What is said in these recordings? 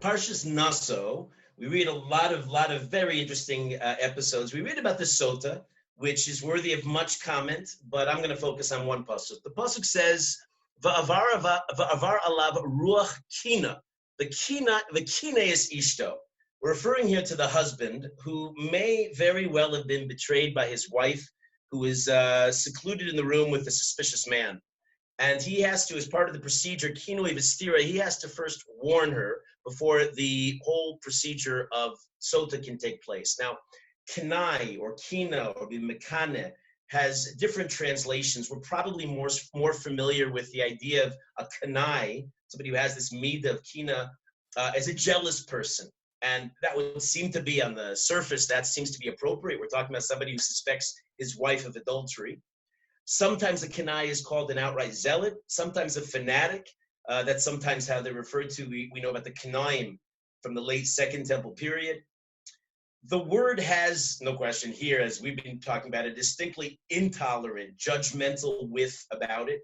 Parshas Naso, we read a lot of very interesting episodes. We read about the Sota, which is worthy of much comment, but I'm going to focus on one pasuk. The pasuk says, "Va'avar alav ruach kina." The kina is ishto. We're referring here to the husband who may very well have been betrayed by his wife, who is secluded in the room with a suspicious man. And he has to, as part of the procedure, kinui v'stira, he has to first warn her before the whole procedure of sota can take place. Now, kanai or kina or mekane has different translations. We're probably more familiar with the idea of a kanai, somebody who has this midah of kina, as a jealous person. And that would seem to be, on the surface, that seems to be appropriate. We're talking about somebody who suspects his wife of adultery. Sometimes a kanai is called an outright zealot, sometimes a fanatic. That's sometimes how they're referred to. We know about the kanaim from the late Second Temple period. The word has, no question here, as we've been talking about, a distinctly intolerant, judgmental whiff about it.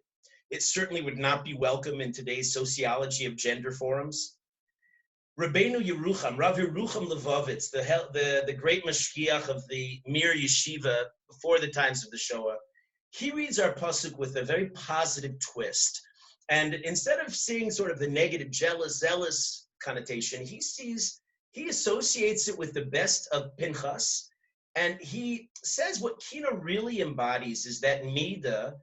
It certainly would not be welcome in today's sociology of gender forums. Rabbeinu Yerucham, Rav Yerucham Levovitz, the great mashgiach of the Mir Yeshiva before the times of the Shoah, he reads our pasuk with a very positive twist. And instead of seeing sort of the negative, jealous, zealous connotation, he associates it with the best of Pinchas. And he says what Kina really embodies is that midah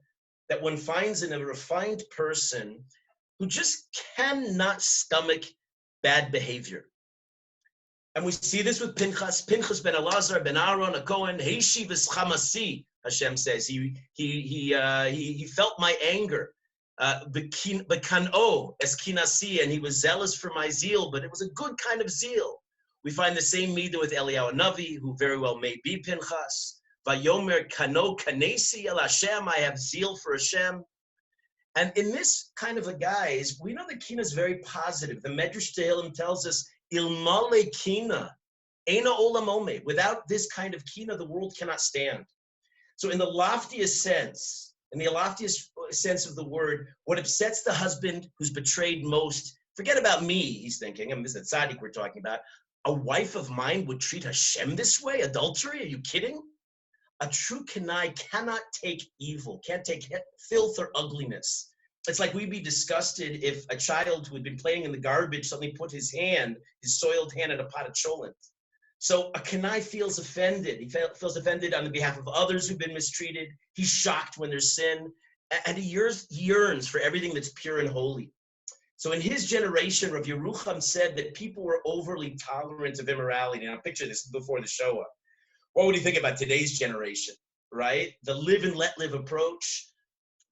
that one finds in a refined person who just cannot stomach bad behavior. And we see this with Pinchas ben Elazar ben Aaron, a Kohen, Heishi v'schamasi, Hashem says. He felt my anger. B'kano es kinasi, and he was zealous for my zeal, but it was a good kind of zeal. We find the same midah with Eliyahu Navi, who very well may be Pinchas. Vayomer kano kanesi el Hashem, I have zeal for Hashem. And in this kind of a guise, we know that Kina is very positive. The Medrash Tehillim tells us, Ilmale Kina, Eina Olam Omed. Without this kind of Kina, the world cannot stand. So in the loftiest sense of the word, what upsets the husband who's betrayed most, forget about me, he's thinking, I mean, this is the tzaddik we're talking about, a wife of mine would treat Hashem this way? Adultery? Are you kidding? A true kanai cannot take evil, can't take filth or ugliness. It's like we'd be disgusted if a child who had been playing in the garbage suddenly put his soiled hand in a pot of cholent. So a kanai feels offended. He feels offended on the behalf of others who've been mistreated. He's shocked when there's sin. And he yearns for everything that's pure and holy. So in his generation, Rav Yerucham said that people were overly tolerant of immorality. Now picture this before the Shoah. What would you think about today's generation, right? The live and let live approach.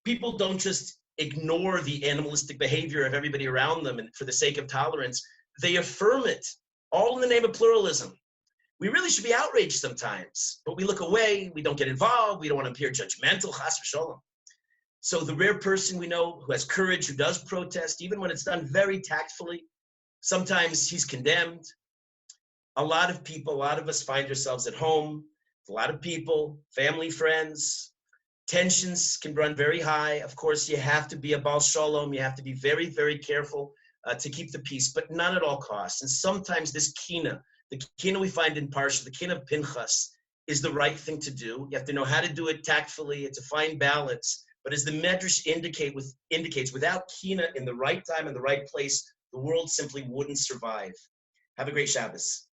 People don't just ignore the animalistic behavior of everybody around them and for the sake of tolerance. They affirm it, all in the name of pluralism. We really should be outraged sometimes, but we look away, we don't get involved, we don't want to appear judgmental, chas v'sholom. So the rare person we know who has courage, who does protest, even when it's done very tactfully, sometimes he's condemned. A lot of us find ourselves at home, a lot of people, family, friends. Tensions can run very high. Of course, you have to be a Baal Shalom. You have to be very, very careful to keep the peace, but not at all costs. And sometimes this kina, the kina we find in Parsha, the kina of Pinchas, is the right thing to do. You have to know how to do it tactfully. It's a fine balance. But as the Medrash indicates, without kina in the right time and the right place, the world simply wouldn't survive. Have a great Shabbos.